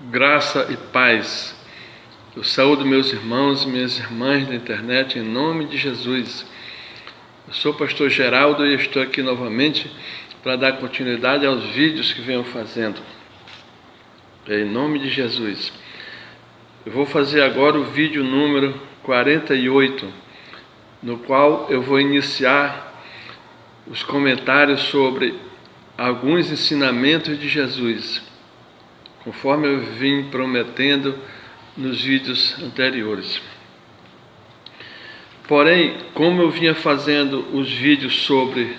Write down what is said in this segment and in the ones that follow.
Graça e paz. Eu saúdo meus irmãos e minhas irmãs da internet em nome de Jesus. Eu sou o pastor Geraldo e estou aqui novamente para dar continuidade aos vídeos que venho fazendo. Em nome de Jesus. Eu vou fazer agora o vídeo número 48, no qual eu vou iniciar os comentários sobre alguns ensinamentos de Jesus, conforme eu vim prometendo nos vídeos anteriores. Porém, como eu vinha fazendo os vídeos sobre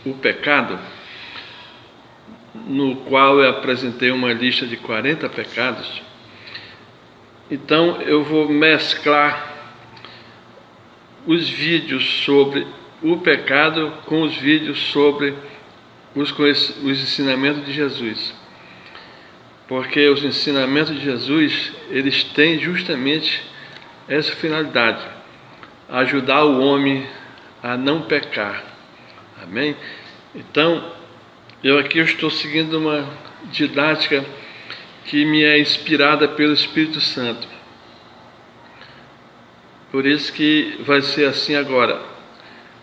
o pecado, no qual eu apresentei uma lista de 40 pecados, então eu vou mesclar os vídeos sobre o pecado com os vídeos sobre os ensinamentos de Jesus. Porque os ensinamentos de Jesus, eles têm justamente essa finalidade: ajudar o homem a não pecar. Amém? Então, eu estou seguindo uma didática que me é inspirada pelo Espírito Santo. Por isso que vai ser assim agora: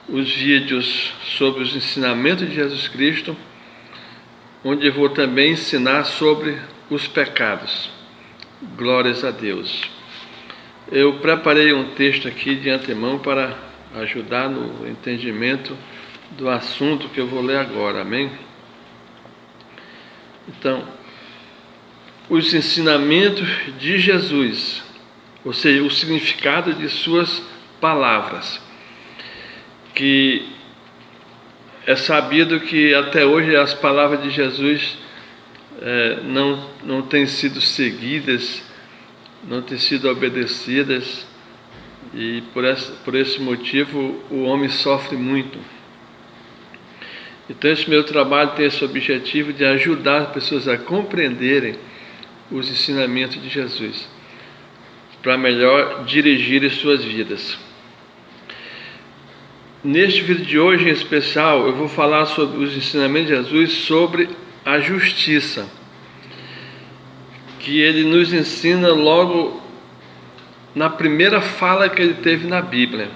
os vídeos sobre os ensinamentos de Jesus Cristo, onde eu vou também ensinar sobre os pecados. Glórias a Deus. Eu preparei um texto aqui de antemão para ajudar no entendimento do assunto que eu vou ler agora, amém? Então, os ensinamentos de Jesus, ou seja, o significado de suas palavras, que é sabido que até hoje as palavras de Jesus não têm sido seguidas, não têm sido obedecidas, e por esse motivo o homem sofre muito. Então esse meu trabalho tem esse objetivo de ajudar as pessoas a compreenderem os ensinamentos de Jesus, para melhor dirigirem suas vidas. Neste vídeo de hoje em especial, eu vou falar sobre os ensinamentos de Jesus sobre a justiça, que ele nos ensina logo na primeira fala que ele teve na Bíblia,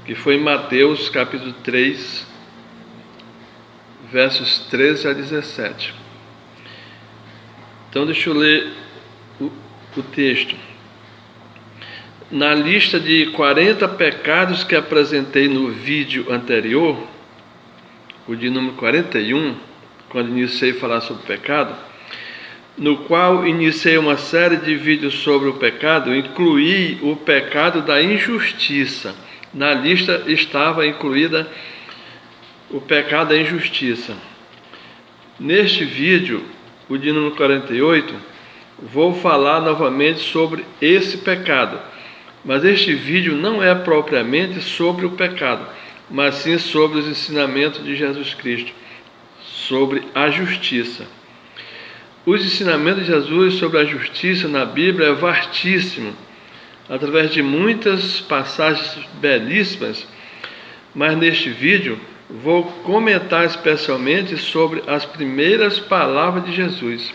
que foi em Mateus capítulo 3, versos 13 a 17. Então deixa eu ler o texto. Na lista de 40 pecados que apresentei no vídeo anterior, o de número 41, quando iniciei a falar sobre o pecado, no qual iniciei uma série de vídeos sobre o pecado, incluí o pecado da injustiça. Na lista estava incluída o pecado da injustiça. Neste vídeo, o de número 48, vou falar novamente sobre esse pecado. Mas este vídeo não é propriamente sobre o pecado, mas sim sobre os ensinamentos de Jesus Cristo, sobre a justiça. Os ensinamentos de Jesus sobre a justiça na Bíblia é vastíssimo, através de muitas passagens belíssimas, mas neste vídeo vou comentar especialmente sobre as primeiras palavras de Jesus.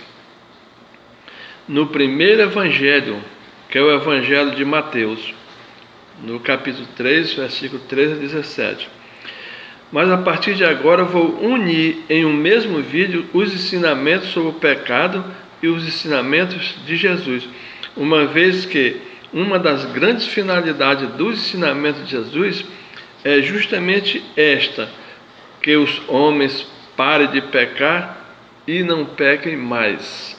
No primeiro evangelho, que é o Evangelho de Mateus, no capítulo 3, versículo 13 a 17. Mas a partir de agora vou unir em um mesmo vídeo os ensinamentos sobre o pecado e os ensinamentos de Jesus, uma vez que uma das grandes finalidades dos ensinamentos de Jesus é justamente esta: que os homens parem de pecar e não pequem mais.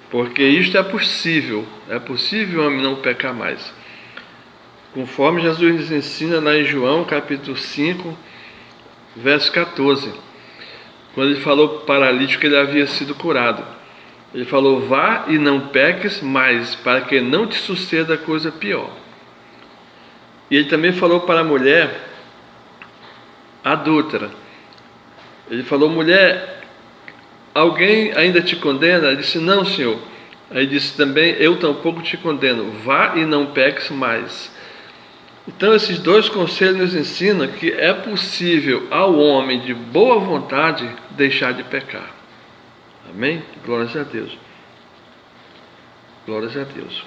Porque isto é possível o homem não pecar mais. Conforme Jesus nos ensina lá em João, capítulo 5, verso 14, quando ele falou para o paralítico que ele havia sido curado. Ele falou: vá e não peques mais, para que não te suceda coisa pior. E ele também falou para a mulher adúltera. Ele falou: mulher, alguém ainda te condena? Ele disse: não, Senhor. Aí disse também: eu tampouco te condeno, vá e não peques mais. Então esses dois conselhos nos ensinam que é possível ao homem de boa vontade deixar de pecar. Amém? Glórias a Deus. Glórias a Deus.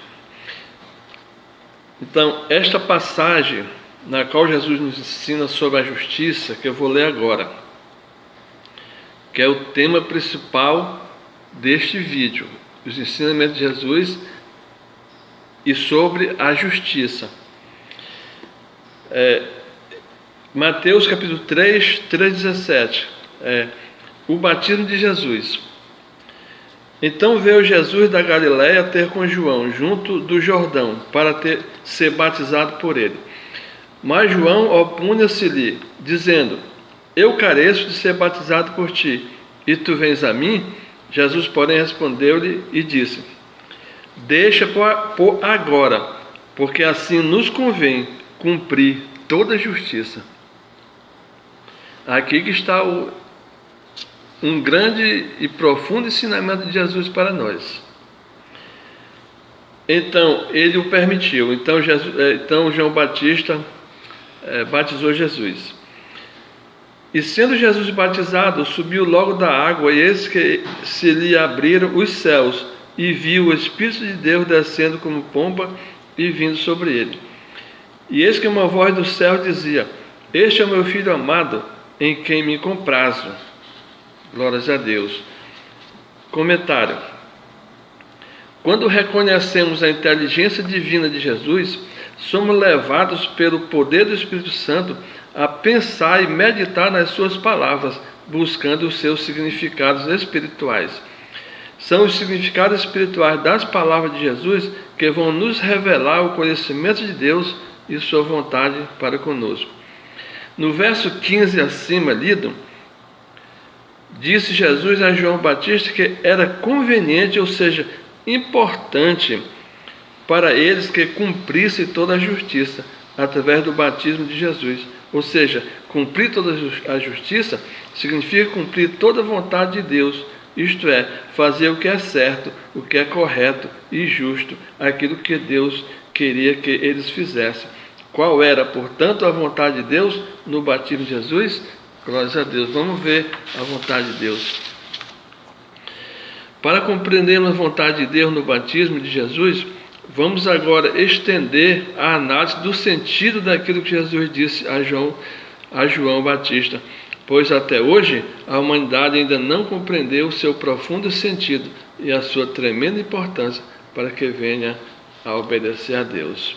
Então, esta passagem na qual Jesus nos ensina sobre a justiça, que eu vou ler agora, que é o tema principal deste vídeo, os ensinamentos de Jesus e sobre a justiça. Mateus capítulo 3, 17, o batismo de Jesus. Então veio Jesus da Galiléia ter com João, junto do Jordão, para ser batizado por ele. Mas João opunha-se-lhe, dizendo: Eu careço de ser batizado por ti, e tu vens a mim? Jesus, porém, respondeu-lhe e disse: Deixa por agora, porque assim nos convém cumprir toda a justiça. Aqui que está um grande e profundo ensinamento de Jesus para nós. Então, ele o permitiu. Então João Batista batizou Jesus. E sendo Jesus batizado, subiu logo da água, e eis que se lhe abriram os céus, e viu o Espírito de Deus descendo como pomba e vindo sobre ele. E eis que uma voz do céu dizia: Este é o meu Filho amado, em quem me comprazo. Glórias a Deus. Comentário. Quando reconhecemos a inteligência divina de Jesus, somos levados pelo poder do Espírito Santo a pensar e meditar nas suas palavras, buscando os seus significados espirituais. São os significados espirituais das palavras de Jesus que vão nos revelar o conhecimento de Deus e sua vontade para conosco. No verso 15 acima lido, disse Jesus a João Batista que era conveniente, ou seja, importante para eles que cumprissem toda a justiça através do batismo de Jesus. Ou seja, cumprir toda a justiça significa cumprir toda a vontade de Deus, isto é, fazer o que é certo, o que é correto e justo, aquilo que Deus queria que eles fizessem. Qual era, portanto, a vontade de Deus no batismo de Jesus? Glórias a Deus. Vamos ver a vontade de Deus. Para compreendermos a vontade de Deus no batismo de Jesus, vamos agora estender a análise do sentido daquilo que Jesus disse a João Batista, pois até hoje a humanidade ainda não compreendeu o seu profundo sentido e a sua tremenda importância para que venha a obedecer a Deus.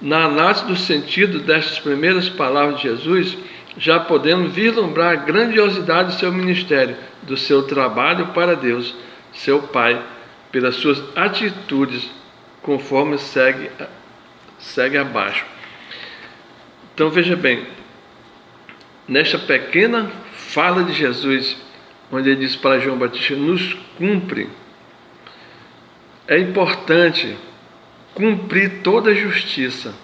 Na análise do sentido destas primeiras palavras de Jesus, já podemos vislumbrar a grandiosidade do seu ministério, do seu trabalho para Deus, seu Pai, pelas suas atitudes, conforme segue abaixo. Então veja bem, nesta pequena fala de Jesus, onde ele diz para João Batista: nos cumpre. É importante cumprir toda a justiça.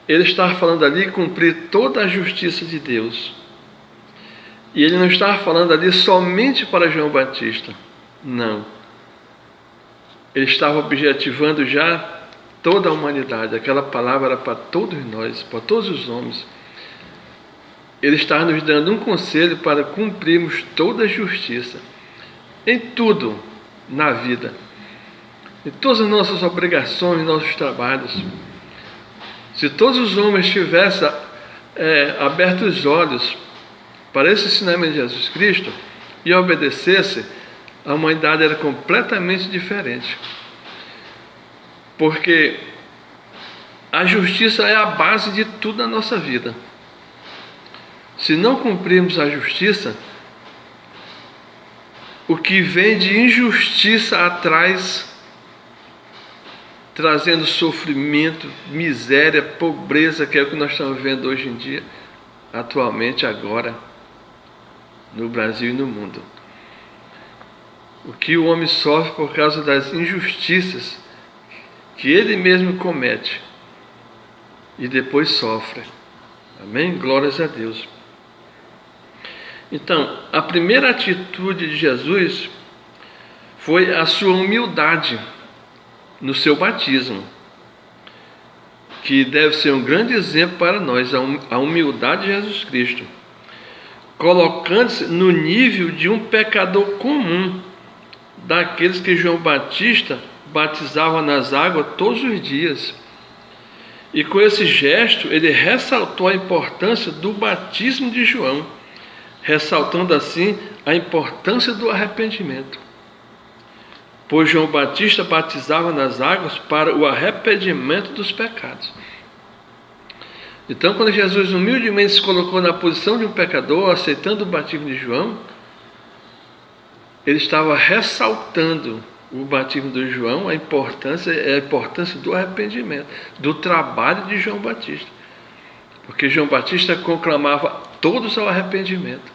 Ele está falando ali cumprir toda a justiça de Deus. E ele não está falando ali somente para João Batista. Não. Ele estava objetivando já toda a humanidade. Aquela palavra era para todos nós, para todos os homens. Ele está nos dando um conselho para cumprirmos toda a justiça em tudo na vida, em todas as nossas obrigações, nossos trabalhos. Se todos os homens tivessem aberto os olhos para esse ensinamento de Jesus Cristo e obedecessem, a humanidade era completamente diferente. Porque a justiça é a base de tudo na nossa vida. Se não cumprirmos a justiça, o que vem de injustiça atrás, trazendo sofrimento, miséria, pobreza, que é o que nós estamos vendo hoje em dia, atualmente, agora, no Brasil e no mundo. O que o homem sofre por causa das injustiças que ele mesmo comete e depois sofre. Amém? Glórias a Deus. Então, a primeira atitude de Jesus foi a sua humildade no seu batismo, que deve ser um grande exemplo para nós, a humildade de Jesus Cristo, colocando-se no nível de um pecador comum, daqueles que João Batista batizava nas águas todos os dias. E com esse gesto, ele ressaltou a importância do batismo de João, ressaltando assim a importância do arrependimento. Pois João Batista batizava nas águas para o arrependimento dos pecados. Então, quando Jesus humildemente se colocou na posição de um pecador, aceitando o batismo de João, ele estava ressaltando o batismo de João, a importância do arrependimento, do trabalho de João Batista. Porque João Batista conclamava todos ao arrependimento.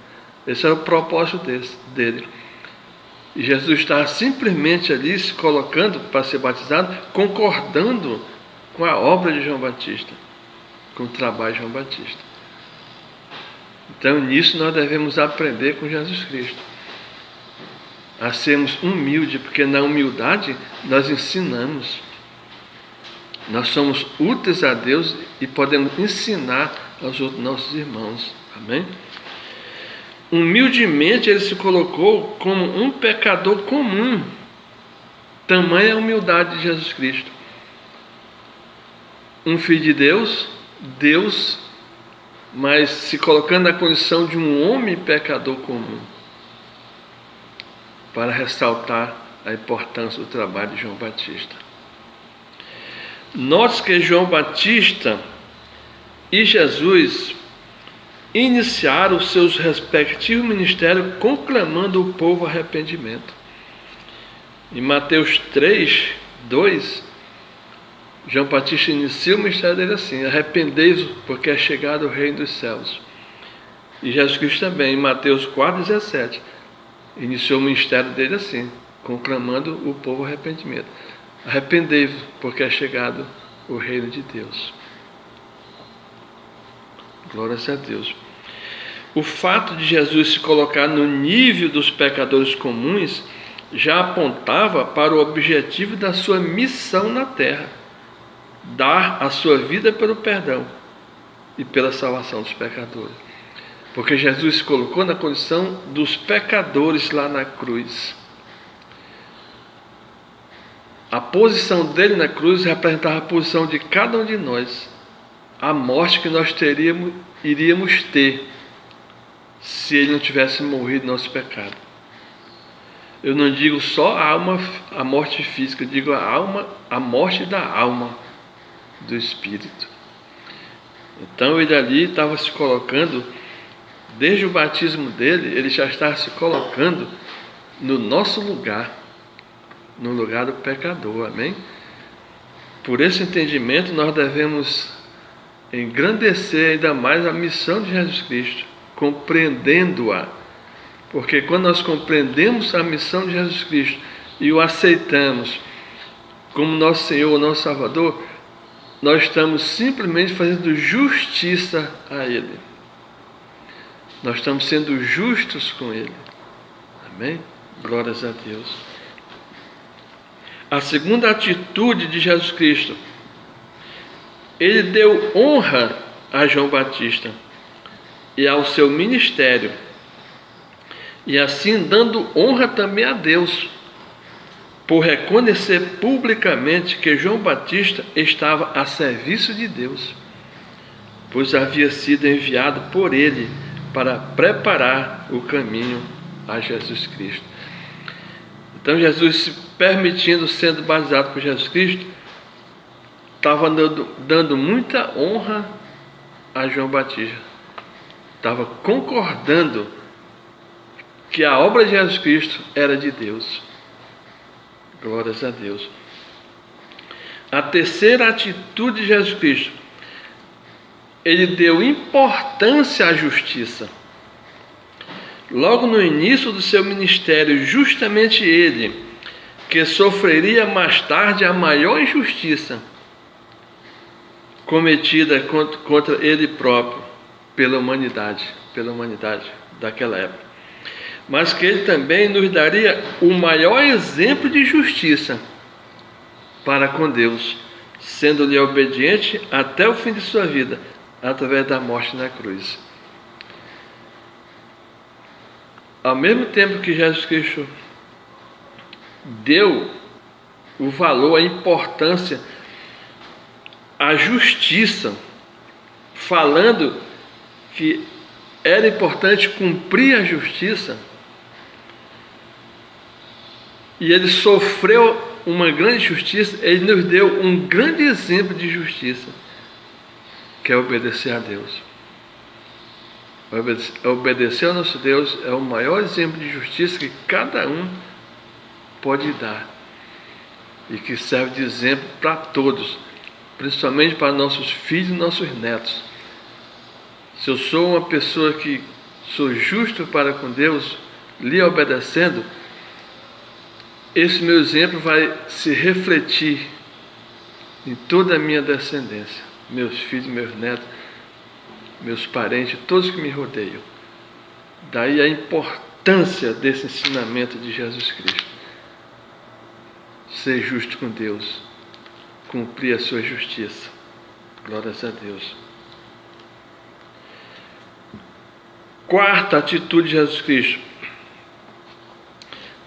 Esse era o propósito dele. E Jesus estava simplesmente ali se colocando para ser batizado, concordando com a obra de João Batista, com o trabalho de João Batista. Então, nisso nós devemos aprender com Jesus Cristo, a sermos humildes, porque na humildade nós ensinamos. Nós somos úteis a Deus e podemos ensinar aos nossos irmãos. Amém? Humildemente ele se colocou como um pecador comum. Tamanha a humildade de Jesus Cristo. Um filho de Deus, mas se colocando na condição de um homem pecador comum, para ressaltar a importância do trabalho de João Batista. Note que João Batista e Jesus iniciaram os seus respectivos ministérios conclamando o povo ao arrependimento. Em Mateus 3, 2, João Batista inicia o ministério dele assim: arrependei-vos, porque é chegado o reino dos céus. E Jesus Cristo também, em Mateus 4, 17, iniciou o ministério dele assim, conclamando o povo ao arrependimento. Arrependei-vos, porque é chegado o reino de Deus. Glórias a Deus. O fato de Jesus se colocar no nível dos pecadores comuns já apontava para o objetivo da sua missão na terra: dar a sua vida pelo perdão e pela salvação dos pecadores. Porque Jesus se colocou na condição dos pecadores lá na cruz. A posição dele na cruz representava a posição de cada um de nós, a morte que nós iríamos ter se ele não tivesse morrido no nosso pecado. Eu não digo só a morte física, eu digo a morte da alma, do espírito. Então ele ali estava se colocando, desde o batismo dele, ele já estava se colocando no nosso lugar, no lugar do pecador, amém? Por esse entendimento nós devemos engrandecer ainda mais a missão de Jesus Cristo, compreendendo-a, porque quando nós compreendemos a missão de Jesus Cristo e o aceitamos como nosso Senhor, nosso Salvador, nós estamos simplesmente fazendo justiça a Ele. Nós estamos sendo justos com Ele. Amém? Glórias a Deus. A segunda atitude de Jesus Cristo: Ele deu honra a João Batista e ao seu ministério, e assim dando honra também a Deus, por reconhecer publicamente que João Batista estava a serviço de Deus, pois havia sido enviado por ele para preparar o caminho a Jesus Cristo. Então Jesus, se permitindo sendo batizado por Jesus Cristo, estava dando muita honra a João Batista, estava concordando que a obra de Jesus Cristo era de Deus. Glórias a Deus. A terceira atitude de Jesus Cristo: Ele deu importância à justiça. Logo no início do seu ministério, justamente ele, que sofreria mais tarde a maior injustiça cometida contra ele próprio pela humanidade daquela época, mas que ele também nos daria o maior exemplo de justiça para com Deus, sendo-lhe obediente até o fim de sua vida, através da morte na cruz. Ao mesmo tempo que Jesus Cristo deu o valor, a importância, a justiça, falando que era importante cumprir a justiça, e ele sofreu uma grande justiça, ele nos deu um grande exemplo de justiça, que é obedecer a Deus. Obedecer ao nosso Deus é o maior exemplo de justiça que cada um pode dar, e que serve de exemplo para todos, principalmente para nossos filhos e nossos netos. Se eu sou uma pessoa que sou justo para com Deus, lhe obedecendo, esse meu exemplo vai se refletir em toda a minha descendência, meus filhos, meus netos, meus parentes, todos que me rodeiam. Daí a importância desse ensinamento de Jesus Cristo. Ser justo com Deus, cumprir a sua justiça. Glórias a Deus. Quarta atitude de Jesus Cristo.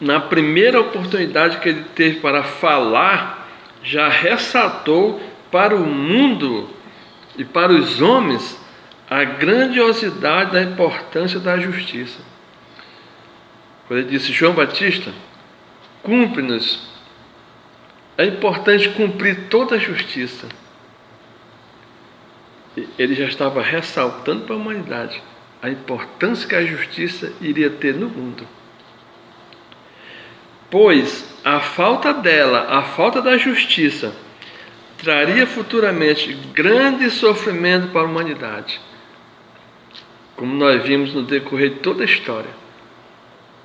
Na primeira oportunidade que ele teve para falar, já ressaltou para o mundo e para os homens a grandiosidade da importância da justiça. Quando ele disse: João Batista, cumpre-nos. É importante cumprir toda a justiça. Ele já estava ressaltando para a humanidade a importância que a justiça iria ter no mundo. Pois a falta dela, a falta da justiça, traria futuramente grande sofrimento para a humanidade. Como nós vimos no decorrer de toda a história.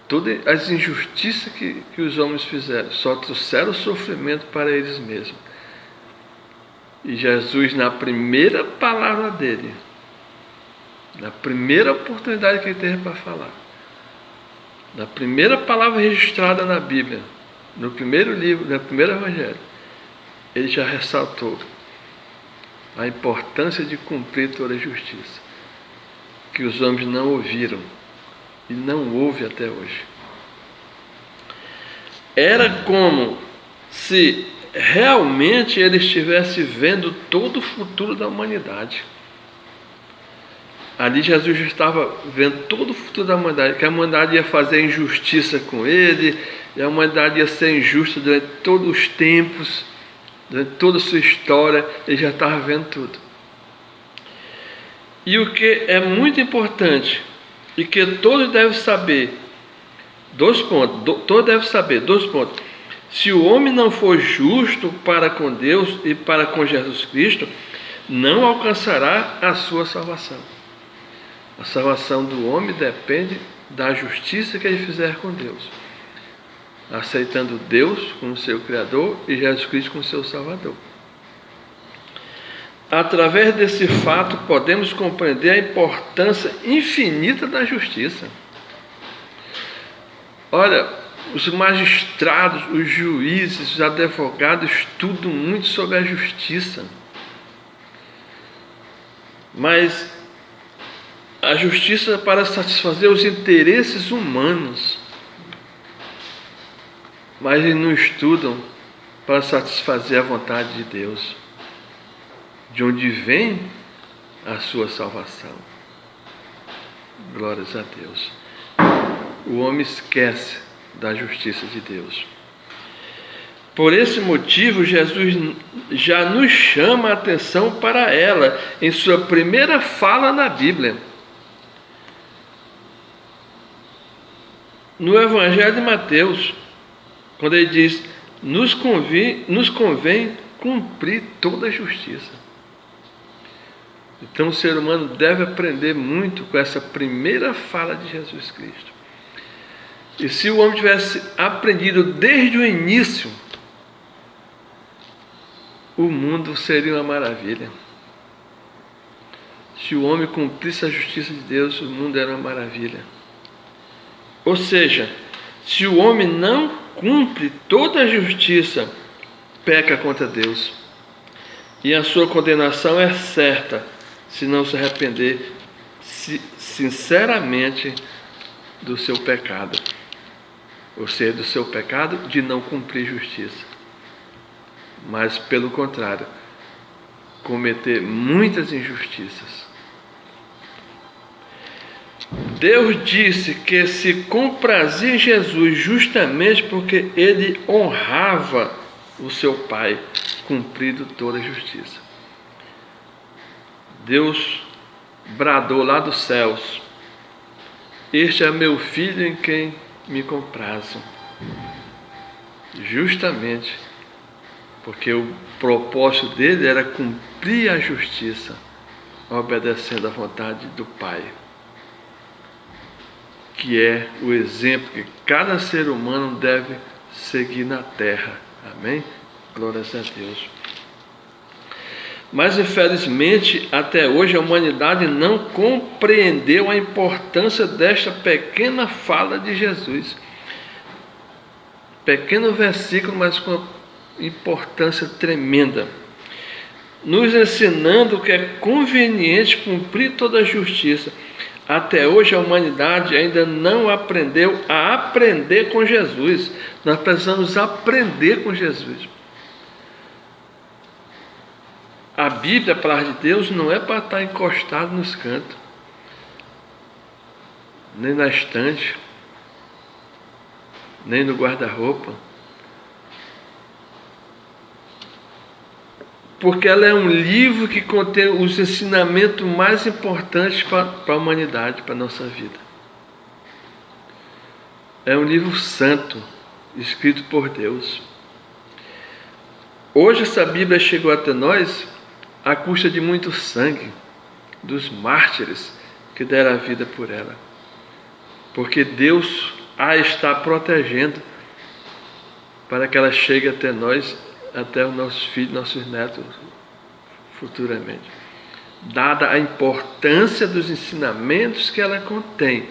Todas as injustiças que os homens fizeram só trouxeram sofrimento para eles mesmos. E Jesus, na primeira palavra dele, na primeira oportunidade que ele teve para falar, na primeira palavra registrada na Bíblia, no primeiro livro, no primeiro Evangelho, ele já ressaltou a importância de cumprir toda a justiça, que os homens não ouviram e não ouvem até hoje. Era como se realmente ele estivesse vendo todo o futuro da humanidade. Ali Jesus já estava vendo todo o futuro da humanidade, que a humanidade ia fazer injustiça com ele, e a humanidade ia ser injusta durante todos os tempos, durante toda a sua história, ele já estava vendo tudo. E o que é muito importante, e que todos devem saber, dois pontos. Se o homem não for justo para com Deus e para com Jesus Cristo, não alcançará a sua salvação. A salvação do homem depende da justiça que ele fizer com Deus, aceitando Deus como seu Criador e Jesus Cristo como seu Salvador. Através desse fato, podemos compreender a importância infinita da justiça. Olha, os magistrados, os juízes, os advogados estudam muito sobre a justiça. Mas a justiça para satisfazer os interesses humanos. Mas eles não estudam para satisfazer a vontade de Deus, de onde vem a sua salvação. Glórias a Deus. O homem esquece da justiça de Deus. Por esse motivo, Jesus já nos chama a atenção para ela em sua primeira fala na Bíblia. No Evangelho de Mateus, quando ele diz: nos convém cumprir toda a justiça. Então o ser humano deve aprender muito com essa primeira fala de Jesus Cristo. E se o homem tivesse aprendido desde o início, o mundo seria uma maravilha. Se o homem cumprisse a justiça de Deus, o mundo era uma maravilha. Ou seja, se o homem não cumpre toda a justiça, peca contra Deus. E a sua condenação é certa, se não se arrepender sinceramente do seu pecado. ou seja, do seu pecado de não cumprir justiça, mas pelo contrário, cometer muitas injustiças. Deus disse que se comprazia em Jesus justamente porque ele honrava o seu Pai, cumprindo toda a justiça. Deus bradou lá dos céus: este é meu filho em quem me comprazo. Justamente porque o propósito dele era cumprir a justiça, obedecendo à vontade do Pai, que é o exemplo que cada ser humano deve seguir na terra. Amém? Glórias a Deus. Mas, infelizmente, até hoje a humanidade não compreendeu a importância desta pequena fala de Jesus. Pequeno versículo, mas com importância tremenda, nos ensinando que é conveniente cumprir toda a justiça. Até hoje a humanidade ainda não aprendeu a aprender com Jesus. Nós precisamos aprender com Jesus. A Bíblia, a palavra de Deus, não é para estar encostado nos cantos, nem na estante, nem no guarda-roupa, porque ela é um livro que contém os ensinamentos mais importantes para a humanidade, para a nossa vida. É um livro santo, escrito por Deus. Hoje essa Bíblia chegou até nós à custa de muito sangue, dos mártires que deram a vida por ela, porque Deus a está protegendo para que ela chegue até nós, até os nossos filhos, nossos netos futuramente. Dada a importância dos ensinamentos que ela contém,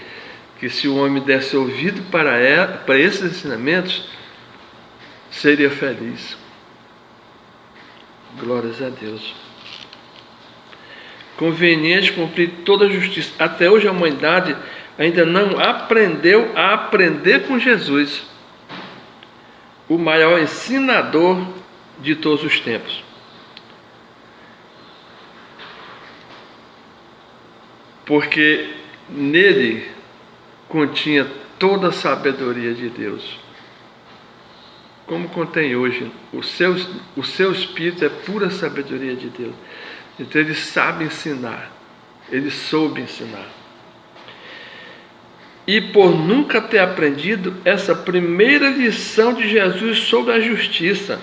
que se o homem desse ouvido para esses ensinamentos, seria feliz. Glórias a Deus. Conveniente cumprir toda a justiça. Até hoje a humanidade ainda não aprendeu a aprender com Jesus, o maior ensinador de todos os tempos. Porque nele continha toda a sabedoria de Deus. Como contém hoje, o seu espírito é pura sabedoria de Deus. Então ele sabe ensinar, ele soube ensinar. E por nunca ter aprendido essa primeira lição de Jesus sobre a justiça,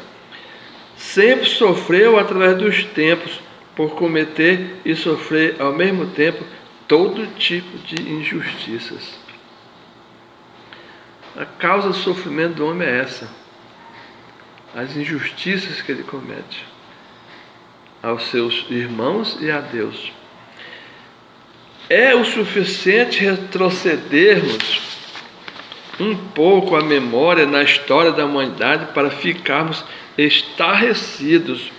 sempre sofreu através dos tempos por cometer e sofrer ao mesmo tempo todo tipo de injustiças. A causa do sofrimento do homem é essa: as injustiças que ele comete aos seus irmãos e a Deus. É o suficiente retrocedermos um pouco a memória na história da humanidade para ficarmos estarrecidos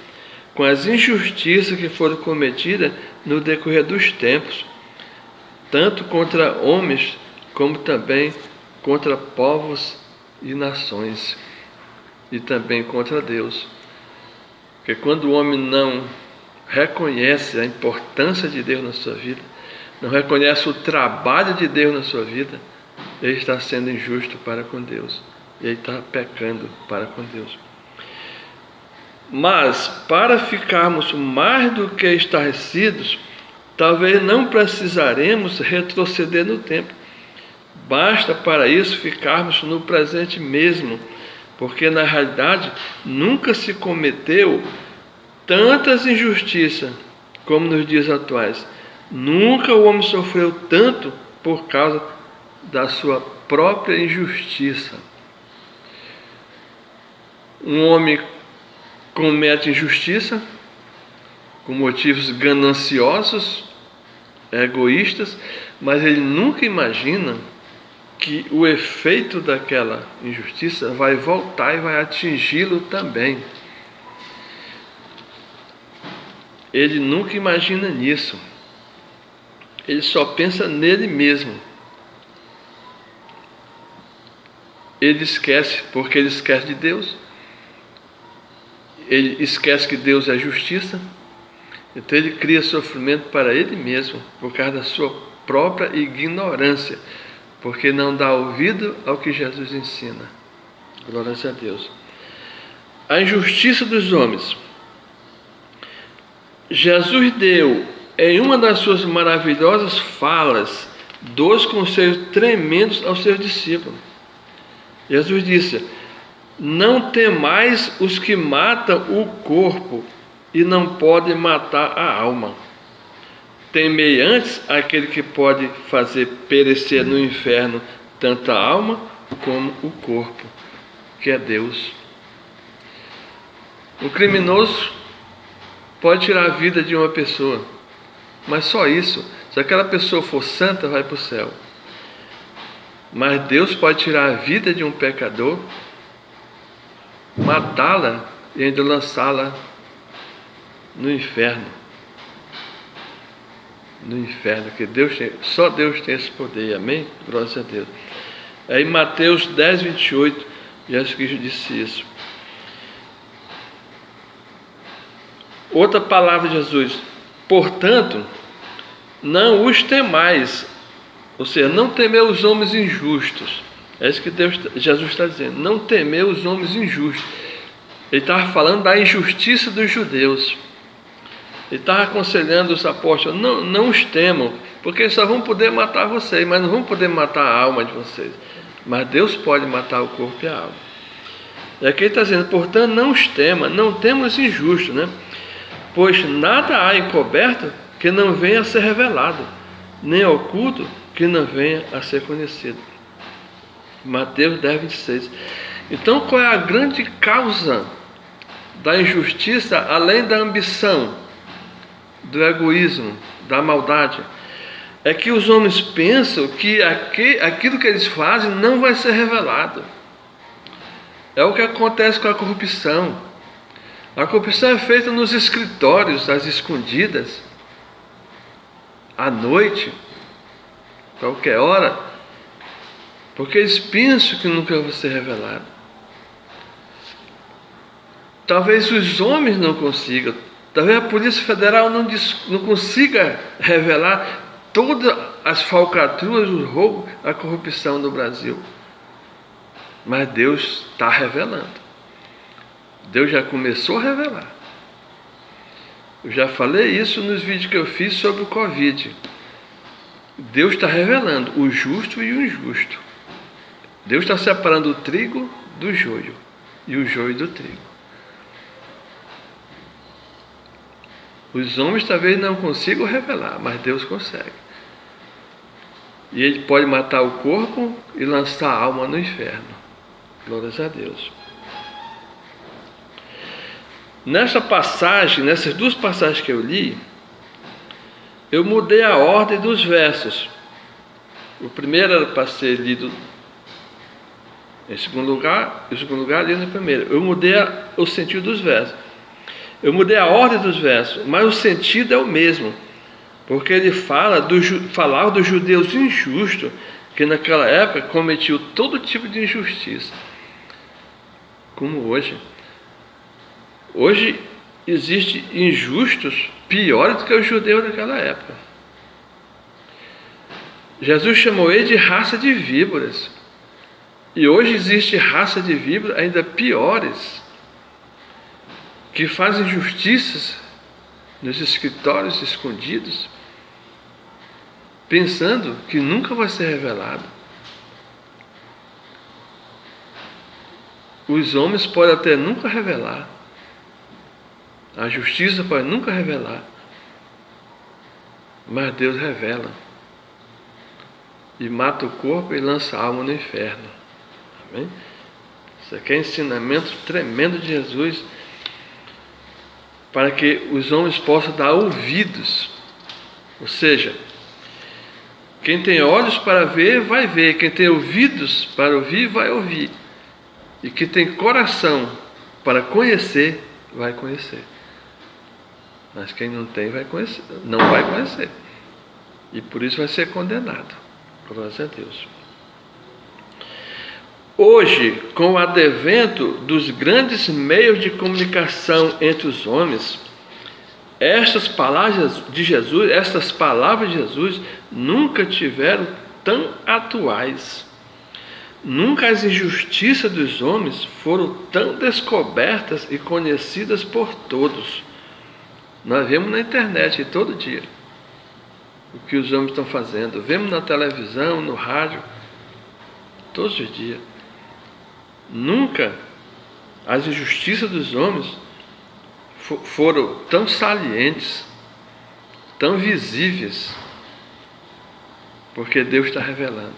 com as injustiças que foram cometidas no decorrer dos tempos, tanto contra homens como também contra povos e nações, e também contra Deus. Porque quando o homem não reconhece a importância de Deus na sua vida, não reconhece o trabalho de Deus na sua vida, ele está sendo injusto para com Deus, ele está pecando para com Deus. Mas, para ficarmos mais do que estarrecidos, talvez não precisaremos retroceder no tempo. Basta para isso ficarmos no presente mesmo, porque na realidade nunca se cometeu tantas injustiças como nos dias atuais. Nunca o homem sofreu tanto por causa da sua própria injustiça. Um homem comete injustiça com motivos gananciosos, egoístas, mas ele nunca imagina que o efeito daquela injustiça vai voltar e vai atingi-lo também. Ele nunca imagina nisso. Ele só pensa nele mesmo. ele esquece, porque ele esquece de Deus. Ele esquece que Deus é justiça. Então ele cria sofrimento para ele mesmo, por causa da sua própria ignorância, porque não dá ouvido ao que Jesus ensina. Glórias a Deus. A injustiça dos homens. Jesus deu, em uma das suas maravilhosas falas, 2 conselhos tremendos aos seus discípulos. Jesus disse: não temais os que matam o corpo e não podem matar a alma. Temei antes aquele que pode fazer perecer no inferno tanto a alma como o corpo, que é Deus. O criminoso pode tirar a vida de uma pessoa, mas só isso. Se aquela pessoa for santa, vai para o céu. Mas Deus pode tirar a vida de um pecador, matá-la e ainda lançá-la no inferno. No inferno, que só Deus tem esse poder, amém? Glória a Deus. Aí Mateus 10, 28, Jesus Cristo disse isso. Outra palavra de Jesus: portanto, não os temais, ou seja, não temei os homens injustos. É isso que Jesus está dizendo, não temei os homens injustos. Ele estava falando da injustiça dos judeus. Ele estava aconselhando os apóstolos: não os temam, porque eles só vão poder matar vocês, mas não vão poder matar a alma de vocês. Mas Deus pode matar o corpo e a alma. E aqui ele está dizendo: portanto, não os tema, não temos os injustos, né? Pois nada há encoberto que não venha a ser revelado, nem oculto que não venha a ser conhecido. Mateus 10, 26. Então, qual é a grande causa da injustiça, além da ambição, do egoísmo, da maldade? É que os homens pensam que aquilo que eles fazem não vai ser revelado. É o que acontece com a corrupção. A corrupção é feita nos escritórios, às escondidas, à noite, qualquer hora, porque eles pensam que nunca vai ser revelado. Talvez os homens não consigam, talvez a Polícia Federal não consiga revelar todas as falcatruas, os roubos, a corrupção do Brasil. Mas Deus está revelando. Deus já começou a revelar. Eu já falei isso nos vídeos que eu fiz sobre o Covid. Deus está revelando o justo e o injusto. Deus está separando o trigo do joio e o joio do trigo. Os homens talvez não consigam revelar, mas Deus consegue. E Ele pode matar o corpo e lançar a alma no inferno. Glórias a Deus. Nessa passagem, nessas 2 passagens que eu li, eu mudei a ordem dos versos. O primeiro era para ser lido em segundo lugar, e o segundo lugar lido no primeiro. Eu mudei o sentido dos versos. Eu mudei a ordem dos versos, mas o sentido é o mesmo, porque ele falava dos judeus injustos, que naquela época cometiam todo tipo de injustiça, como hoje. Hoje existem injustos piores do que os judeus daquela época. Jesus chamou ele de raça de víboras. E hoje existe raça de víboras ainda piores, que fazem injustiças nos escritórios escondidos, pensando que nunca vai ser revelado. Os homens podem até nunca revelar. A justiça pode nunca revelar, mas Deus revela e mata o corpo e lança a alma no inferno. Amém? Isso aqui é ensinamento tremendo de Jesus, para que os homens possam dar ouvidos. Ou seja, quem tem olhos para ver, vai ver. Quem tem ouvidos para ouvir, vai ouvir. E quem tem coração para conhecer, vai conhecer. Mas quem não tem, não vai conhecer. E por isso vai ser condenado. Glória a Deus. Hoje, com o advento dos grandes meios de comunicação entre os homens, estas palavras de Jesus nunca tiveram tão atuais. Nunca as injustiças dos homens foram tão descobertas e conhecidas por todos. Nós vemos na internet todo dia o que os homens estão fazendo. Vemos na televisão, no rádio, todos os dias. Nunca as injustiças dos homens foram tão salientes, tão visíveis, porque Deus está revelando,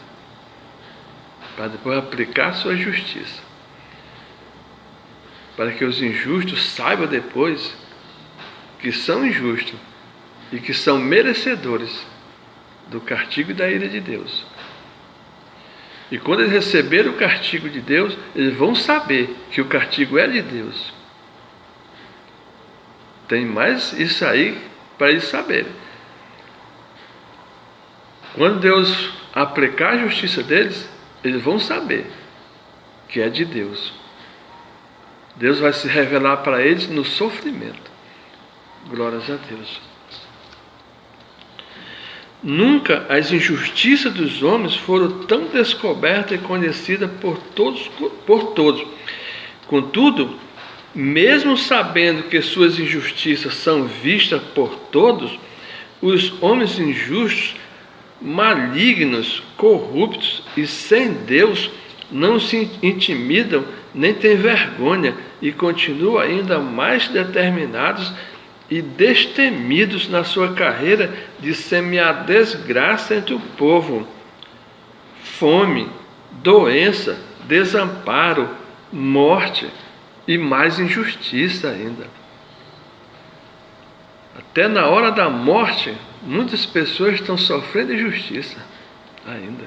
para depois aplicar a sua justiça, para que os injustos saibam depois que são injustos e que são merecedores do castigo e da ira de Deus. E quando eles receberem o castigo de Deus, eles vão saber que o castigo é de Deus. Tem mais isso aí para eles saberem. Quando Deus aplicar a justiça deles, eles vão saber que é de Deus. Deus vai se revelar para eles no sofrimento. Glórias a Deus. Nunca as injustiças dos homens foram tão descobertas e conhecidas por todos. Contudo, mesmo sabendo que suas injustiças são vistas por todos, os homens injustos, malignos, corruptos e sem Deus não se intimidam nem têm vergonha e continuam ainda mais determinados e destemidos na sua carreira de semear desgraça entre o povo, fome, doença, desamparo, morte e mais injustiça ainda. Até na hora da morte, muitas pessoas estão sofrendo injustiça ainda.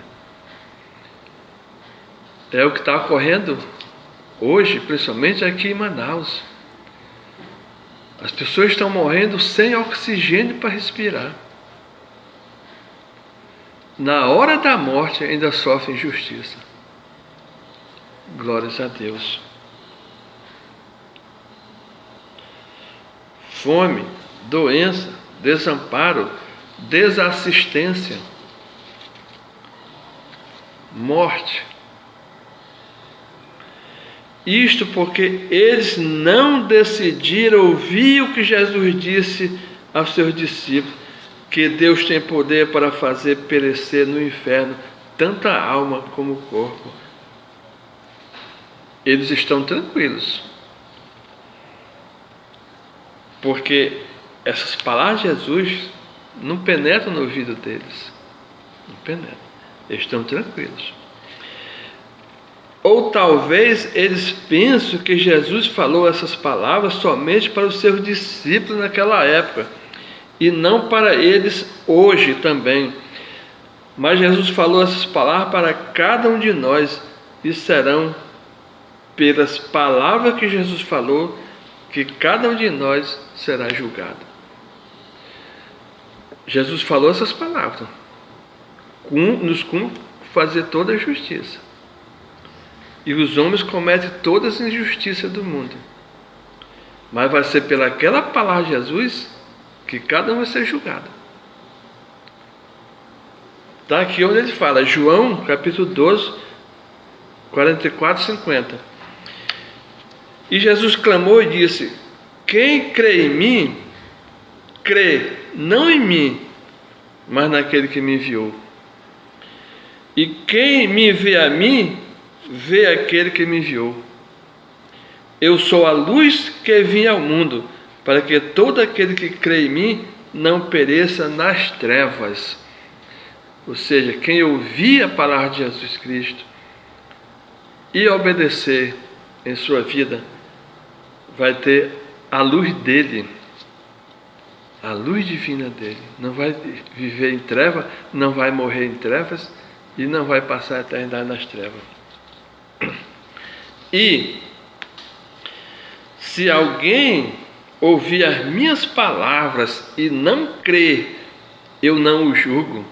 É o que está ocorrendo hoje, principalmente aqui em Manaus. As pessoas estão morrendo sem oxigênio para respirar. Na hora da morte ainda sofrem injustiça. Glórias a Deus. Fome, doença, desamparo, desassistência, morte. Isto porque eles não decidiram ouvir o que Jesus disse aos seus discípulos, que Deus tem poder para fazer perecer no inferno tanta alma como o corpo. Eles estão tranquilos, porque essas palavras de Jesus não penetram no ouvido deles. Não penetram. Eles estão tranquilos. Ou talvez eles pensem que Jesus falou essas palavras somente para os seus discípulos naquela época, e não para eles hoje também. Mas Jesus falou essas palavras para cada um de nós, e serão pelas palavras que Jesus falou que cada um de nós será julgado. Jesus falou essas palavras, nos cumpre fazer toda a justiça. E os homens cometem todas as injustiças do mundo. Mas vai ser pelaquela palavra de Jesus que cada um vai ser julgado. Está aqui onde ele fala, João capítulo 12, 44 e 50. E Jesus clamou e disse: quem crê em mim, crê não em mim, mas naquele que me enviou. E quem me vê a mim, vê aquele que me enviou. Eu sou a luz que vim ao mundo, para que todo aquele que crê em mim não pereça nas trevas. Ou seja, quem ouvir a palavra de Jesus Cristo e obedecer em sua vida, vai ter a luz dele, a luz divina dele. Não vai viver em trevas, não vai morrer em trevas e não vai passar a eternidade nas trevas. E se alguém ouvir as minhas palavras e não crer, eu não o julgo.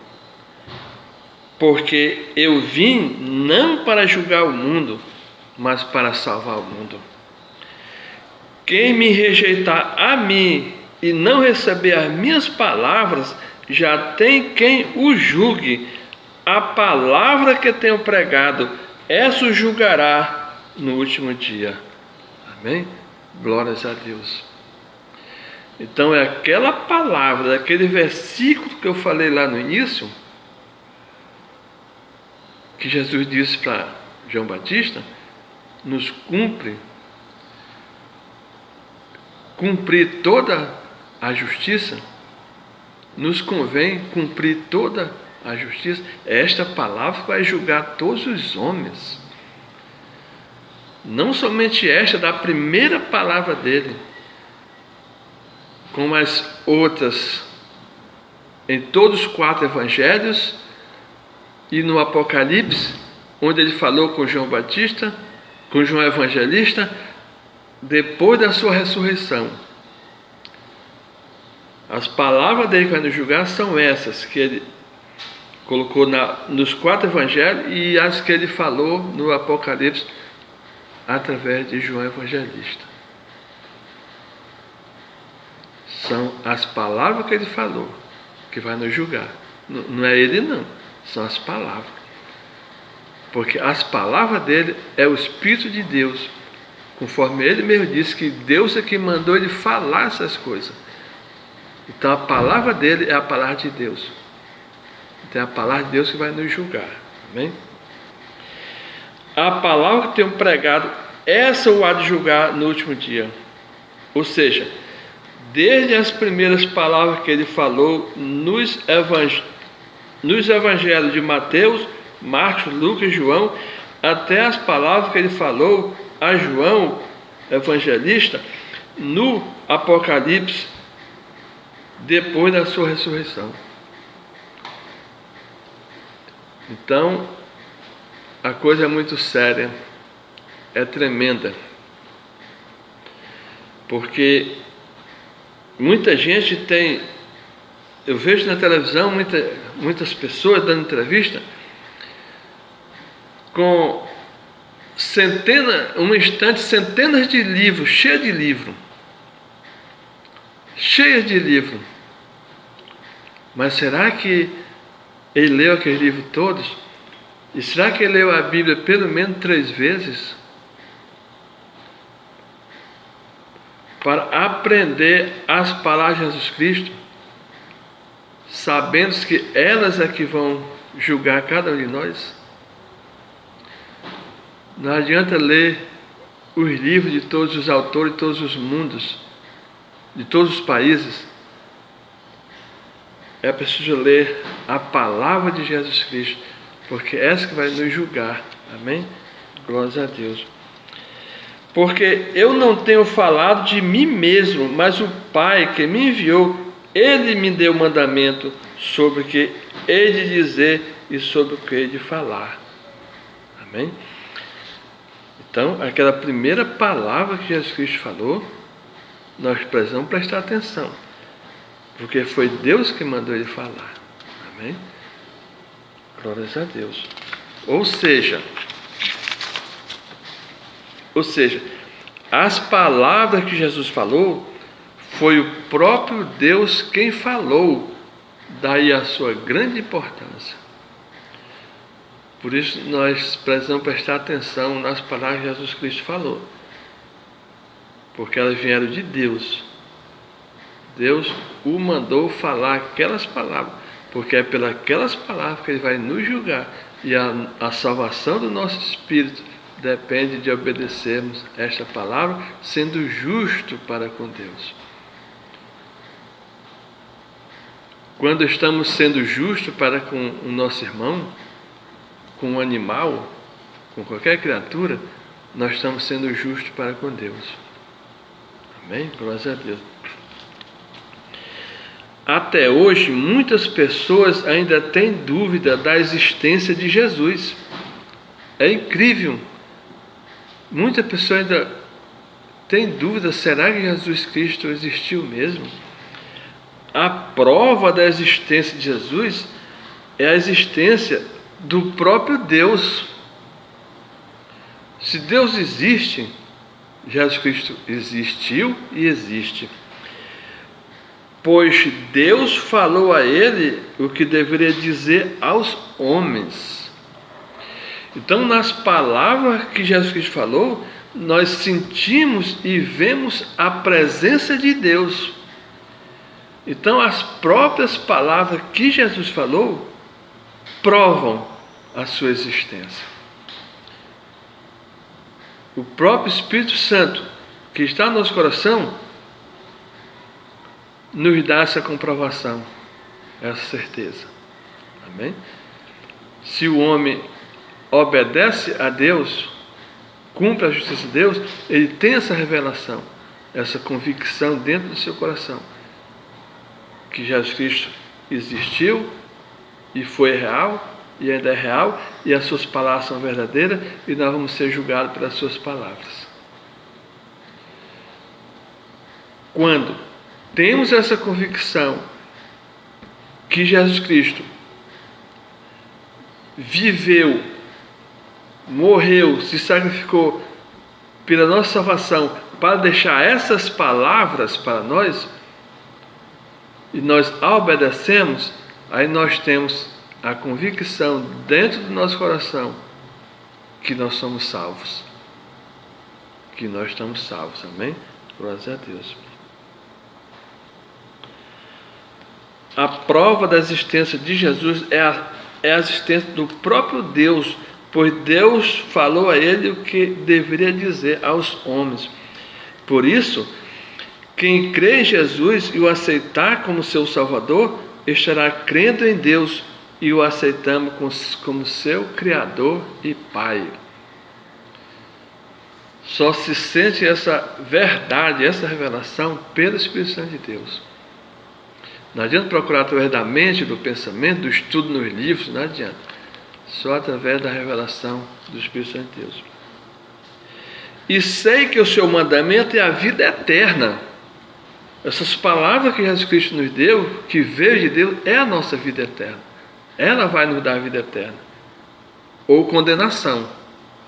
porque eu vim não para julgar o mundo, mas para salvar o mundo. Quem me rejeitar a mim e não receber as minhas palavras, já tem quem o julgue. A palavra que tenho pregado, essa o julgará no último dia. Amém? Glórias a Deus. Então é aquela palavra, aquele versículo que eu falei lá no início, que Jesus disse para João Batista, nos cumprir toda a justiça, nos convém cumprir toda a justiça. Esta palavra vai julgar todos os homens. Não somente esta da primeira palavra dele, como as outras em todos os 4 evangelhos e no Apocalipse, onde ele falou com João Batista, com João Evangelista, depois da sua ressurreição. As palavras dele que vai nos julgar são essas que ele colocou nos 4 evangelhos e as que ele falou no Apocalipse através de João Evangelista. São as palavras que ele falou que vai nos julgar. Não é ele não, são as palavras. Porque as palavras dele é o Espírito de Deus, conforme ele mesmo disse que Deus é que mandou ele falar essas coisas. Então a palavra dele é a palavra de Deus. Então é a palavra de Deus que vai nos julgar. Amém? A palavra que tenho pregado, essa o há de julgar no último dia. Ou seja, desde as primeiras palavras que ele falou nos evangelhos de Mateus, Marcos, Lucas e João, até as palavras que ele falou a João Evangelista no Apocalipse, depois da sua ressurreição. Então, a coisa é muito séria, é tremenda, porque muita gente tem, eu vejo na televisão muitas pessoas dando entrevista com centenas de livros, cheios de livros. Mas será que ele leu aqueles livros todos? E será que ele leu a Bíblia pelo menos 3 vezes? Para aprender as palavras de Jesus Cristo, sabendo que elas é que vão julgar cada um de nós? Não adianta ler os livros de todos os autores de todos os mundos, de todos os países. É preciso ler a palavra de Jesus Cristo, porque é essa que vai nos julgar. Amém? Glórias a Deus. Porque eu não tenho falado de mim mesmo, mas o Pai que me enviou, Ele me deu mandamento sobre o que hei de dizer e sobre o que hei de falar. Amém? Então, aquela primeira palavra que Jesus Cristo falou, nós precisamos prestar atenção, porque foi Deus que mandou ele falar. Amém? Glórias a Deus. Ou seja, as palavras que Jesus falou, foi o próprio Deus quem falou, daí a sua grande importância. Por isso nós precisamos prestar atenção nas palavras que Jesus Cristo falou, porque elas vieram de Deus. Deus o mandou falar aquelas palavras, porque é pelas palavras que Ele vai nos julgar, e a salvação do nosso espírito depende de obedecermos esta palavra, sendo justo para com Deus. Quando estamos sendo justos para com o nosso irmão, com um animal, com qualquer criatura, nós estamos sendo justos para com Deus. Amém? Glórias a Deus. Até hoje, muitas pessoas ainda têm dúvida da existência de Jesus. É incrível. Muita pessoa ainda tem dúvida, será que Jesus Cristo existiu mesmo? A prova da existência de Jesus é a existência do próprio Deus. Se Deus existe, Jesus Cristo existiu e existe. Pois Deus falou a ele o que deveria dizer aos homens. Então, nas palavras que Jesus Cristo falou, nós sentimos e vemos a presença de Deus. Então, as próprias palavras que Jesus falou provam a sua existência. O próprio Espírito Santo, que está no nosso coração, nos dá essa comprovação, essa certeza. Amém? Se o homem obedece a Deus, cumpre a justiça de Deus, ele tem essa revelação, essa convicção dentro do seu coração, que Jesus Cristo existiu e foi real, e ainda é real, e as suas palavras são verdadeiras, e nós vamos ser julgados pelas suas palavras. Quando temos essa convicção que Jesus Cristo viveu, morreu, se sacrificou pela nossa salvação, para deixar essas palavras para nós, e nós obedecemos, aí nós temos a convicção dentro do nosso coração que nós somos salvos, que nós estamos salvos, amém? Glória a Deus. A prova da existência de Jesus é a existência do próprio Deus, pois Deus falou a ele o que deveria dizer aos homens. Por isso, quem crê em Jesus e o aceitar como seu Salvador, estará crendo em Deus e o aceitamos como seu Criador e Pai. Só se sente essa verdade, essa revelação pelo Espírito Santo de Deus. Não adianta procurar através da mente, do pensamento, do estudo nos livros, não adianta. Só através da revelação do Espírito Santo de Deus. E sei que o seu mandamento é a vida eterna. Essas palavras que Jesus Cristo nos deu, que veio de Deus, é a nossa vida eterna. Ela vai nos dar a vida eterna. Ou condenação,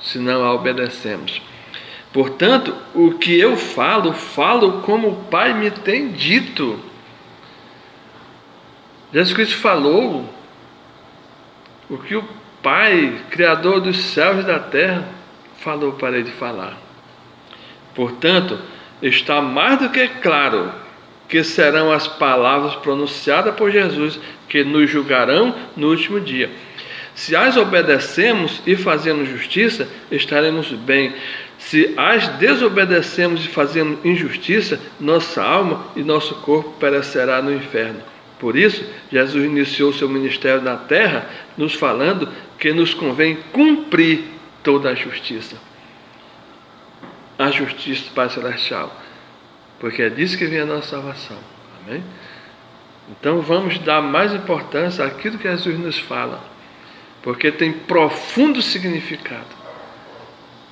se não a obedecemos. Portanto, o que eu falo como o Pai me tem dito. Jesus Cristo falou o que o Pai, Criador dos céus e da terra, falou para ele falar. Portanto, está mais do que claro que serão as palavras pronunciadas por Jesus que nos julgarão no último dia. Se as obedecemos e fazemos justiça, estaremos bem. Se as desobedecemos e fazemos injustiça, nossa alma e nosso corpo perecerá no inferno. Por isso, Jesus iniciou seu ministério na terra, nos falando que nos convém cumprir toda a justiça. A justiça do Pai Celestial. Porque é disso que vem a nossa salvação. Amém? Então vamos dar mais importância àquilo que Jesus nos fala. Porque tem profundo significado.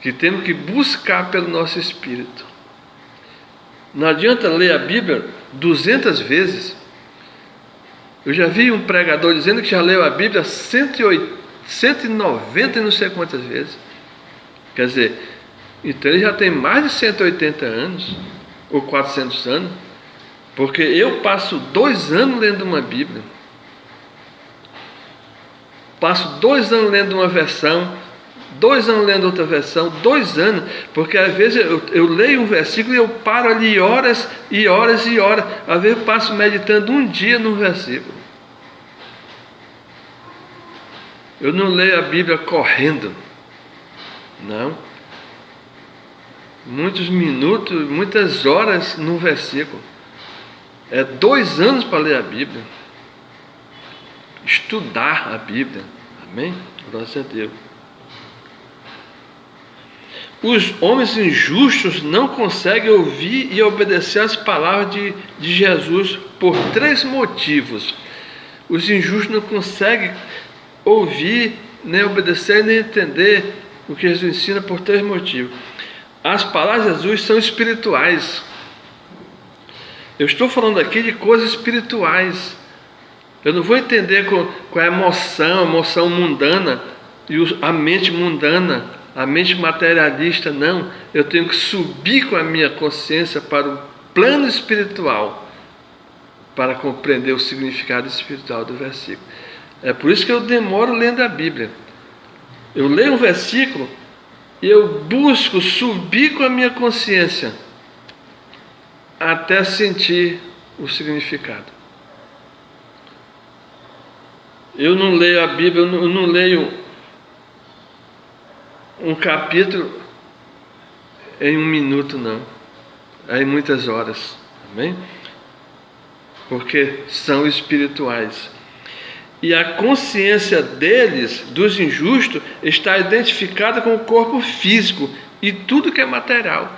Que temos que buscar pelo nosso espírito. Não adianta ler a Bíblia 200 vezes. Eu já vi um pregador dizendo que já leu a Bíblia 190 e não sei quantas vezes. Quer dizer, então ele já tem mais de 180 anos, ou 400 anos, porque eu passo 2 anos lendo uma Bíblia. Passo 2 anos lendo uma versão, 2 anos lendo outra versão, 2 anos, porque às vezes eu leio um versículo e eu paro ali horas e horas e horas. Às vezes eu passo meditando um dia num versículo. Eu não leio a Bíblia correndo, não. Muitos minutos, muitas horas num versículo. É 2 anos para ler a Bíblia. Estudar a Bíblia. Amém? Glória a Deus. Os homens injustos não conseguem ouvir e obedecer às palavras de Jesus por 3 motivos. Os injustos não conseguem ouvir, nem obedecer, nem entender o que Jesus ensina por 3 motivos. As palavras de Jesus são espirituais. Eu estou falando aqui de coisas espirituais. Eu não vou entender com a emoção mundana e a mente mundana, a mente materialista, não. Eu tenho que subir com a minha consciência para o plano espiritual para compreender o significado espiritual do versículo. É por isso que eu demoro lendo a Bíblia. Eu leio um versículo e eu busco subir com a minha consciência até sentir o significado. Eu não leio a Bíblia, eu não leio um capítulo em 1 minuto, não. É em muitas horas. Amém? Porque são espirituais. E a consciência deles, dos injustos, está identificada com o corpo físico e tudo que é material,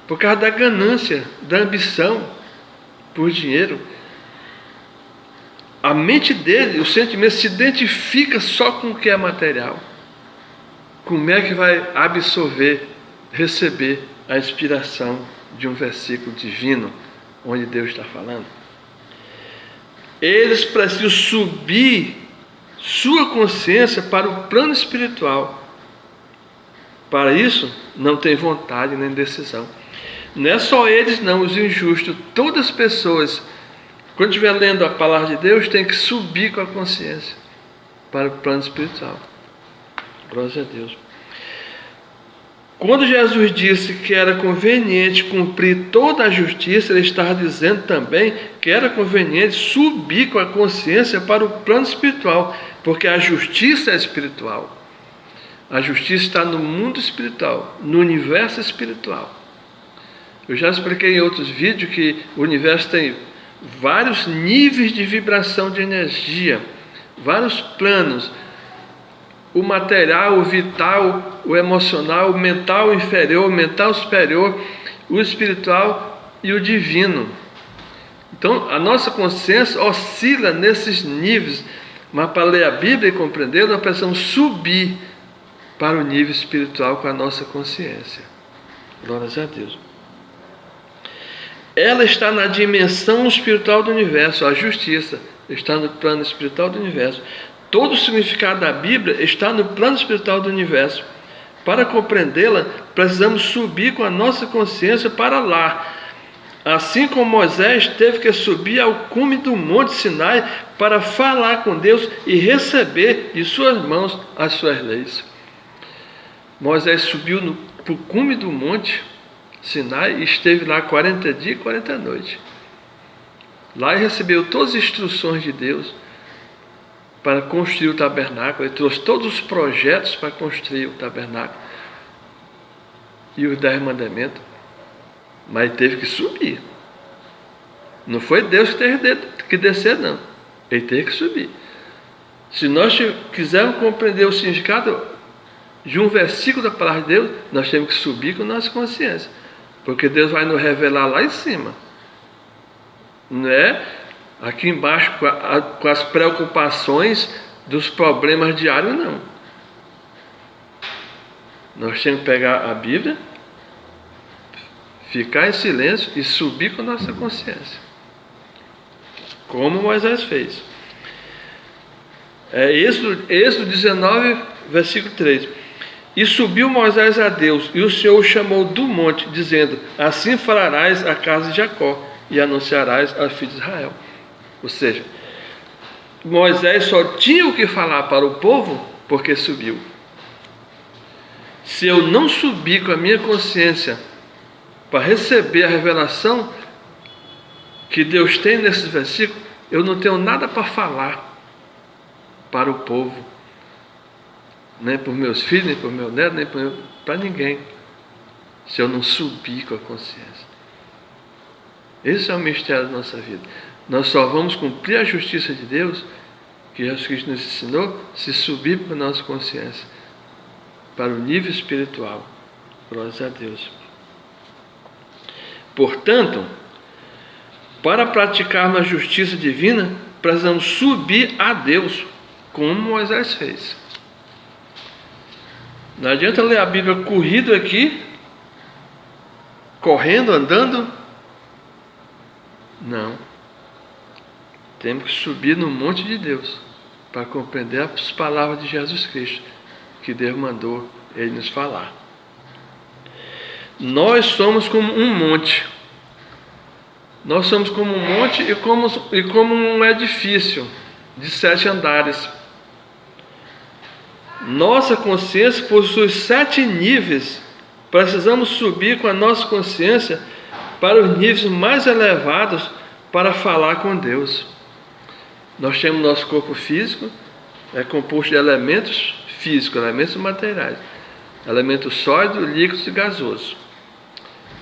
por causa da ganância, da ambição por dinheiro. A mente dele, o sentimento se identifica só com o que é material. Como é que vai absorver, receber a inspiração de um versículo divino, onde Deus está falando? Eles precisam subir sua consciência para o plano espiritual. Para isso, não tem vontade nem decisão. Não é só eles não, os injustos, todas as pessoas, quando estiver lendo a palavra de Deus, tem que subir com a consciência para o plano espiritual. Glória a Deus. Quando Jesus disse que era conveniente cumprir toda a justiça, ele estava dizendo também que era conveniente subir com a consciência para o plano espiritual, porque a justiça é espiritual. A justiça está no mundo espiritual, no universo espiritual. Eu já expliquei em outros vídeos que o universo tem vários níveis de vibração de energia, vários planos. O material, o vital, o emocional, o mental inferior, o mental superior, o espiritual e o divino. Então, a nossa consciência oscila nesses níveis, mas para ler a Bíblia e compreender, nós precisamos subir para o nível espiritual com a nossa consciência. Glórias a Deus. Ela está na dimensão espiritual do universo, a justiça está no plano espiritual do universo. Todo o significado da Bíblia está no plano espiritual do universo. Para compreendê-la, precisamos subir com a nossa consciência para lá. Assim como Moisés teve que subir ao cume do Monte Sinai para falar com Deus e receber de suas mãos as suas leis. Moisés subiu para o cume do Monte Sinai e esteve lá 40 dias e 40 noites. Lá ele recebeu todas as instruções de Deus para construir o tabernáculo. Ele trouxe todos os projetos para construir o tabernáculo e os 10 mandamentos, mas ele teve que subir. Não foi Deus que teve que descer, não. Ele teve que subir. Se nós quisermos compreender o significado de um versículo da palavra de Deus, nós temos que subir com nossa consciência, porque Deus vai nos revelar lá em cima, não é aqui embaixo com as preocupações dos problemas diários, não. Nós temos que pegar a Bíblia, ficar em silêncio e subir com nossa consciência, como Moisés fez. Êxodo 19, versículo 3. E subiu Moisés a Deus, e o Senhor o chamou do monte, dizendo: assim falarás à casa de Jacó, e anunciarás aos filhos de Israel. Ou seja, Moisés só tinha o que falar para o povo porque subiu. Se eu não subir com a minha consciência para receber a revelação que Deus tem nesses versículos, eu não tenho nada para falar para o povo, nem para os meus filhos, nem para o meu neto, nem para ninguém, se eu não subir com a consciência. Esse é o mistério da nossa vida. Nós só vamos cumprir a justiça de Deus, que Jesus Cristo nos ensinou, se subir com a nossa consciência para o nível espiritual. Glórias a Deus. Portanto, para praticarmos a justiça divina, precisamos subir a Deus, como Moisés fez. Não adianta ler a Bíblia corrido aqui, correndo, andando. Não. Temos que subir no monte de Deus para compreender as palavras de Jesus Cristo, que Deus mandou Ele nos falar. Nós somos como um monte. Nós somos como um monte e como um edifício de 7 andares. Nossa consciência possui 7 níveis. Precisamos subir com a nossa consciência para os níveis mais elevados para falar com Deus. Nós temos nosso corpo físico, é composto de elementos físicos, elementos materiais, elementos sólidos, líquidos e gasosos.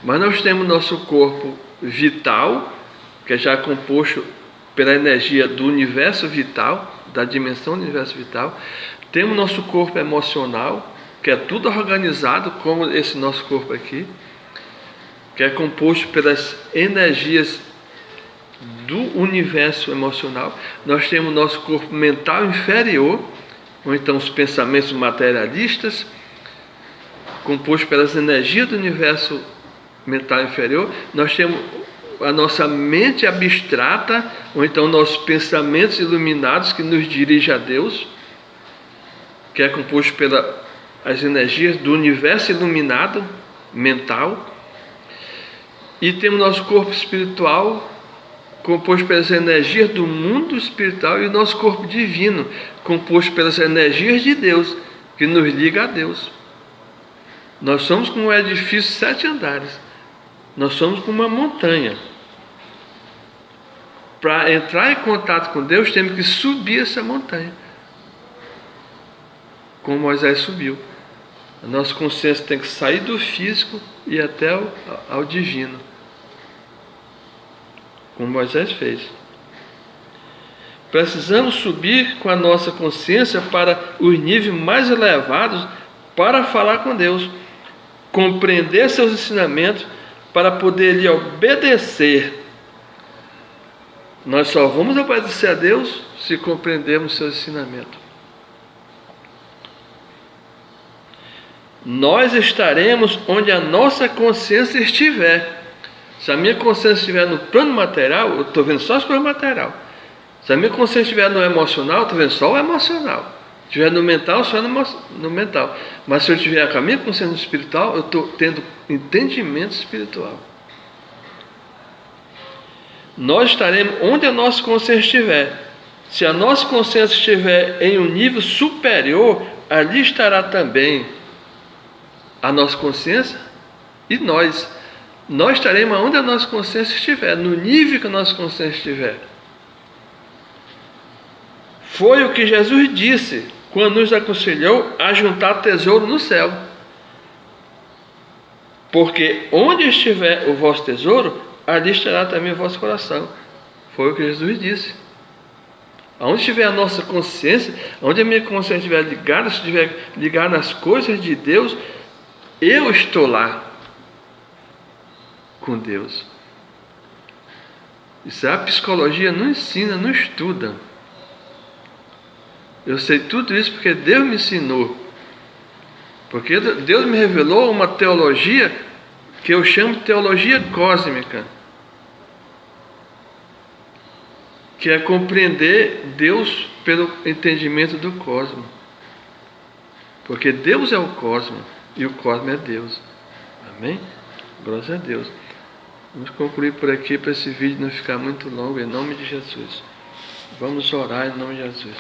Mas nós temos nosso corpo vital, que é já composto pela energia do universo vital, da dimensão do universo vital. Temos nosso corpo emocional, que é tudo organizado, como esse nosso corpo aqui, que é composto pelas energias do universo emocional. Nós temos nosso corpo mental inferior, ou então os pensamentos materialistas, composto pelas energias do universo mental inferior. Nós temos a nossa mente abstrata, ou então nossos pensamentos iluminados que nos dirigem a Deus, que é composto pelas energias do universo iluminado mental. E temos nosso corpo espiritual, composto pelas energias do mundo espiritual, e o nosso corpo divino, composto pelas energias de Deus, que nos liga a Deus. Nós somos como um edifício de 7 andares. Nós somos como uma montanha. Para entrar em contato com Deus, temos que subir essa montanha, como Moisés subiu. A nossa consciência tem que sair do físico e ir até ao divino, como Moisés fez. Precisamos subir com a nossa consciência para os níveis mais elevados para falar com Deus, compreender seus ensinamentos, para poder lhe obedecer. Nós só vamos obedecer a Deus se compreendermos seus ensinamentos. Nós estaremos onde a nossa consciência estiver. Se a minha consciência estiver no plano material, eu estou vendo só as coisas materiais. Se a minha consciência estiver no emocional, eu estou vendo só o emocional. Se estiver no mental, só no mental. Mas se eu estiver com a minha consciência espiritual, eu estou tendo entendimento espiritual. Nós estaremos onde a nossa consciência estiver. Se a nossa consciência estiver em um nível superior, ali estará também a nossa consciência e nós. Nós estaremos onde a nossa consciência estiver, no nível que a nossa consciência estiver. Foi o que Jesus disse quando nos aconselhou a juntar tesouro no céu. Porque onde estiver o vosso tesouro, ali estará também o vosso coração. Foi o que Jesus disse. Onde estiver a nossa consciência, onde a minha consciência estiver ligada, se estiver ligada nas coisas de Deus, eu estou lá com Deus. Isso a psicologia não ensina, não estuda. Eu sei tudo isso porque Deus me ensinou. Porque Deus me revelou uma teologia que eu chamo de teologia cósmica, que é compreender Deus pelo entendimento do cosmos. Porque Deus é o cosmos e o cosmos é Deus. Amém? Glória a Deus. Vamos concluir por aqui para esse vídeo não ficar muito longo, em nome de Jesus. Vamos orar em nome de Jesus.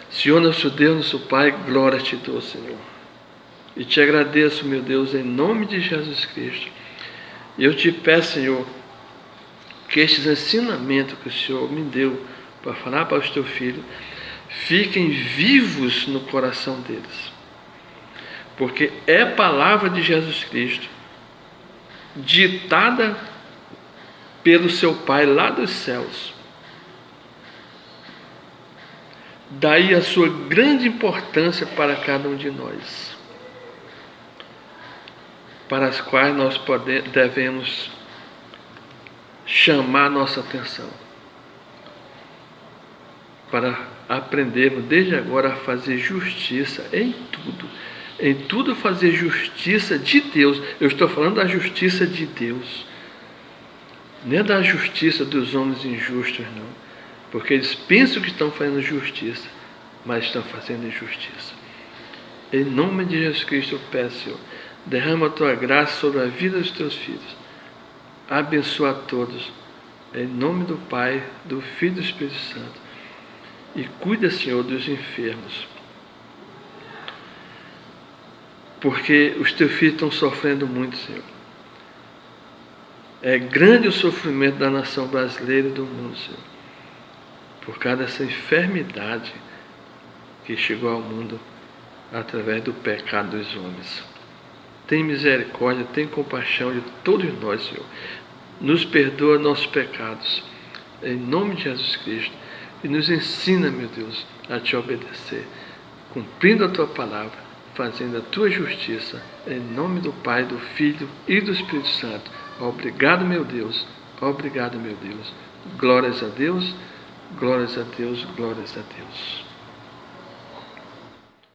Senhor, nosso Deus, nosso Pai, glória te dou, Senhor. E te agradeço, meu Deus, em nome de Jesus Cristo. E eu te peço, Senhor, que estes ensinamentos que o Senhor me deu para falar para os teus filhos, fiquem vivos no coração deles. Porque é palavra de Jesus Cristo, ditada pelo seu Pai lá dos céus. Daí a sua grande importância para cada um de nós, para as quais nós devemos chamar nossa atenção, para aprendermos desde agora a fazer justiça em tudo fazer justiça de Deus. Eu estou falando da justiça de Deus, não é da justiça dos homens injustos, não. porque eles pensam que estão fazendo justiça, mas estão fazendo injustiça. Em nome de Jesus Cristo eu peço, Senhor, derrama a tua graça sobre a vida dos teus filhos. Abençoa a todos. Em nome do Pai, do Filho e do Espírito Santo. E cuida, Senhor, dos enfermos. Porque os teus filhos estão sofrendo muito, Senhor. É grande o sofrimento da nação brasileira e do mundo, Senhor. Por causa dessa enfermidade que chegou ao mundo através do pecado dos homens. Tem misericórdia, tem compaixão de todos nós, Senhor. Nos perdoa nossos pecados, em nome de Jesus Cristo. E nos ensina, meu Deus, a te obedecer, cumprindo a tua palavra, fazendo a tua justiça, em nome do Pai, do Filho e do Espírito Santo. Obrigado, meu Deus. Obrigado, meu Deus. Glórias a Deus, glórias a Deus, glórias a Deus.